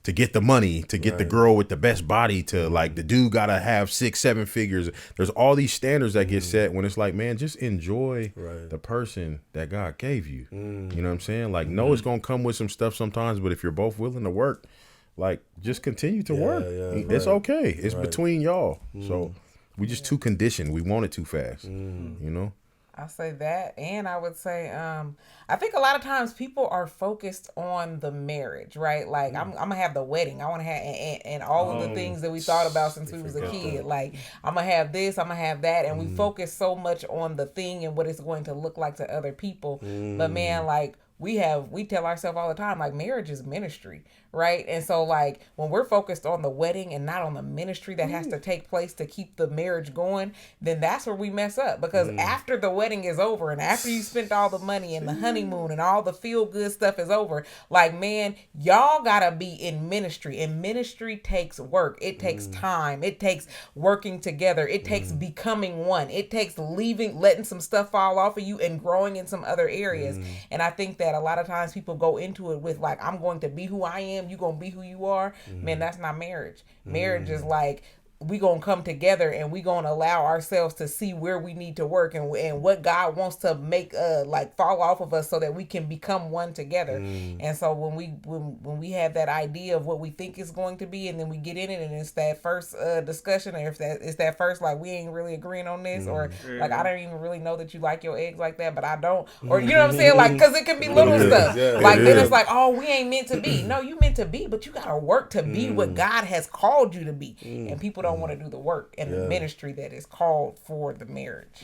to get the money, to get the girl with the best body, to like the dude gotta have 6-7 figures. There's all these standards that get set when it's like, man, just enjoy the person that God gave you. You know what I'm saying? Like, no, it's gonna come with some stuff sometimes, but if you're both willing to work, like, just continue to work. It's okay. It's between y'all. So we just too conditioned. We want it too fast. You know? I say that, and I would say, I think a lot of times people are focused on the marriage, right? Like, I'm gonna have the wedding. I want to have and all of the things that we thought about since we was a kid. Like, I'm gonna have this, I'm gonna have that, and we focus so much on the thing and what it's going to look like to other people. But man, like, we tell ourselves all the time, like, marriage is ministry, right? And so, like, when we're focused on the wedding and not on the ministry that has to take place to keep the marriage going, then that's where we mess up. Because after the wedding is over and after you spent all the money and the honeymoon and all the feel good stuff is over, like, man, y'all gotta be in ministry. And ministry takes work. It takes time. It takes working together. It takes becoming one. It takes letting some stuff fall off of you and growing in some other areas. And I think that a lot of times people go into it with, like, I'm going to be who I am, you gonna be who you are. Man, that's not marriage. Marriage is like, we gonna come together and we gonna allow ourselves to see where we need to work and what God wants to make like fall off of us so that we can become one together. And so when we have that idea of what we think is going to be, and then we get in it and it's that first discussion, or if that it's that first, like, we ain't really agreeing on this, or like, I don't even really know that you like your eggs like that, but I don't, or you know what I'm saying, like, because it can be little stuff, like, then it's like, oh, we ain't meant to be. No, you meant to be, but you gotta work to be what God has called you to be. And people don't want to do the work and the ministry that is called for the marriage.